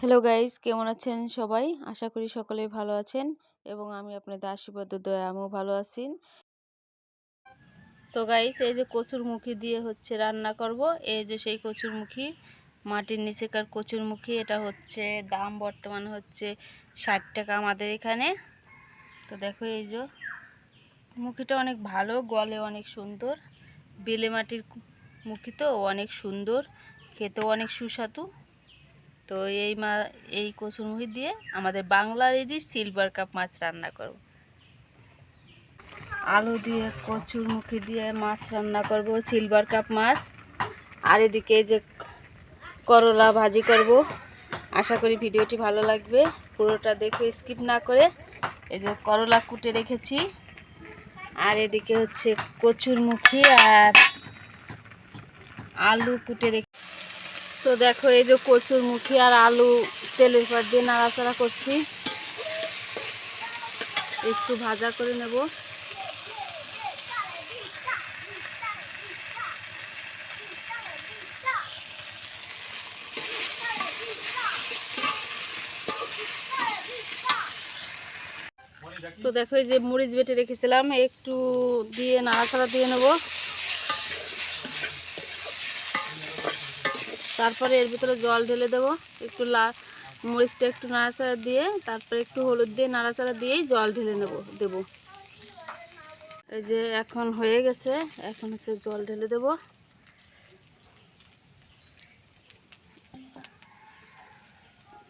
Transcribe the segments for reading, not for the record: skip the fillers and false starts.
Hello guys, কেমন আছেন সবাই? আশা করি সকলেই ভালো আছেন এবং আমি আপনাদের আশীর্বাদ ও দয়ায় আমিও ভালো আছি। তো গাইস, এই যে কচুরমুখী দিয়ে হচ্ছে রান্না করব। এই যে সেই কচুরমুখী, মাটির নিচেকার কচুরমুখী। এটা হচ্ছে দাম বর্তমানে হচ্ছে 60 টাকা আমাদের এখানে। তো দেখো, এই যে মুখিটা অনেক ভালো, গলে অনেক সুন্দর। বেলে মাটির মুখী তো অনেক সুন্দর, খেতেও অনেক সুস্বাদু। তো এই কচুরমুখী দিয়ে আমাদের বাংলার সিলভার কাপ মাছ রান্না করব। আলু দিয়ে কচুরমুখী দিয়ে মাছ রান্না করব, সিলভার কাপ মাছ। আর এদিকে এই যে করলা ভাজি করব। আশা করি ভিডিওটি ভালো লাগবে, পুরোটা দেখে স্কিপ না করে। এই যে করলা কুটে রেখেছি, আর এদিকে হচ্ছে কচুরমুখী আর আলু কুটে রেখে। তো দেখো, এই যে কচুরমুখী আর আলু তেলের পর দিয়ে নাড়াচাড়া করছি, একটু ভাজা করে নেব। তো দেখো, এই যে মরিচ বেটে রেখেছিলাম, একটু দিয়ে নাড়াচাড়া দিয়ে নেব। তারপরে এর ভিতরে জল ঢেলে দেবো। একটু মরিচটা একটু নাড়াচাড়া দিয়ে, তারপরে একটু হলুদ দিয়ে নাড়াচাড়া দিয়েই জল ঢেলে দেবো। এই যে এখন হয়ে গেছে, এখন হচ্ছে জল ঢেলে দেবো।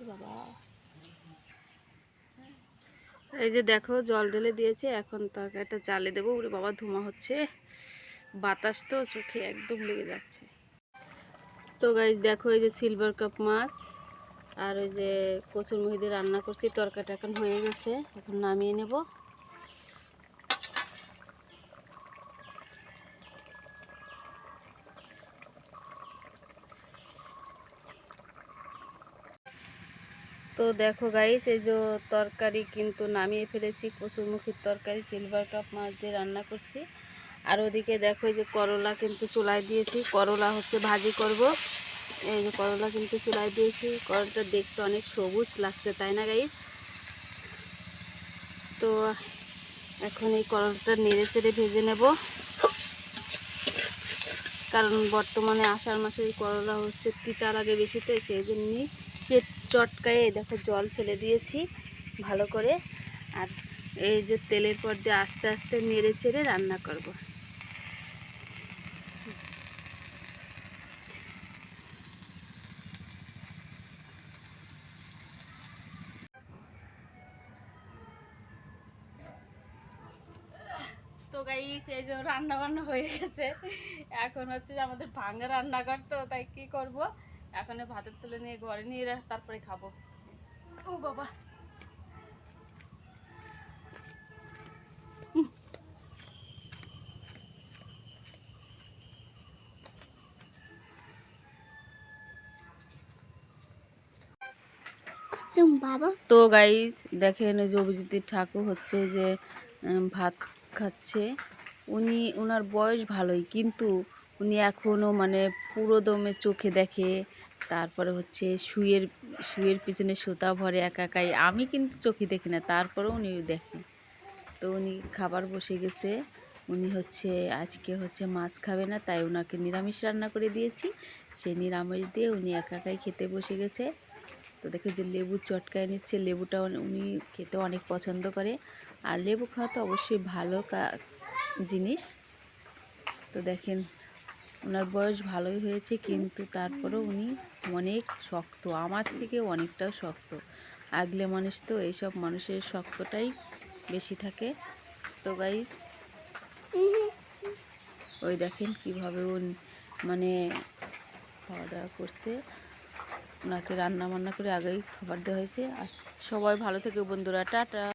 বাবা, এই যে দেখো জল ঢেলে দিয়েছে, এখন তরকারিটা চালে দেবো। ওরে বাবা, ধোঁয়া হচ্ছে, বাতাস তো চোখে একদম লেগে যাচ্ছে। তো গাইস দেখো, এই যে সিলভার কাপ মাছ আর ওই যে কচুরমুখী দিয়ে রান্না করছি, তরকারিটা এখন হয়ে গেছে, এখন নামিয়ে নেব। তো দেখো গাইস, এই যে তরকারি কিন্তু নামিয়ে ফেলেছি, কচুরমুখীর তরকারি সিলভার কাপ মাছ দিয়ে রান্না করছি। আর ওদিকে দেখো, এই যে করলা কিন্তু চুলায় দিয়েছি, করলা হচ্ছে ভাজি করব। এই যে করলা কিন্তু চুলায় দিয়েছি, করলাটা দেখতে অনেক সবুজ লাগছে, তাই না গাইস? তো এখন এই করলাটা নেড়ে চেড়ে ভেজে নেব, কারণ বর্তমানে আষাঢ় মাসে এই করলা হচ্ছে তিতা লাগে বেশি, তো সেই জন্যই চটকায়ে দেখো জল ফেলে দিয়েছি ভালো করে। আর এই যে তেলের পর দিয়ে আস্তে আস্তে নেড়ে চেড়ে রান্না করব। তো গাইস, এই যে রান্না বান্না হয়ে গেছে, এখন হচ্ছে যে আমাদের ভাঙা রান্না করতে, তাই কি করব, এখন ভাতের তুলে নিয়ে ঘরে নিয়ে তারপরে খাবো। ও বাবা, তো গাইস দেখেন, ওই যে অভিজিৎ ঠাকুর হচ্ছে যে ভাত খাচ্ছে। ওনার বয়স ভালোই, কিন্তু উনি এখনও মানে পুরো দমে চোখে দেখে। তারপরে হচ্ছে শুয়ের পিছনে সুতা ভরে একা একাই। আমি কিন্তু চোখে দেখি না, তারপরেও উনি দেখেন। তো উনি খাবার বসে গেছে। উনি হচ্ছে আজকে হচ্ছে মাছ খাবে না, তাই ওনাকে নিরামিষ রান্না করে দিয়েছি। সেই নিরামিষ দিয়ে উনি একা একাই খেতে বসে গেছে। তো দেখে যে লেবু চটকায় নিচ্ছে, লেবুটা উনি খেতে অনেক পছন্দ করে। আর লেবু খাওয়া তো অবশ্যই ভালো জিনিস। তো দেখেন, ওনার বয়স ভালোই হয়েছে, কিন্তু তারপরেও উনি অনেক শক্ত, আমার থেকে অনেকটাও শক্ত। আগলে মানুষ তো, এইসব মানুষের শক্তটাই বেশি থাকে। তো গাইস, ওই দেখেন কিভাবে মানে খাওয়া দাওয়া করছে। ওনাকে রান্না বান্না করে আগেই খাবার দেওয়া হয়েছে। আর সবাই ভালো থেকে বন্ধুরা, টাটা।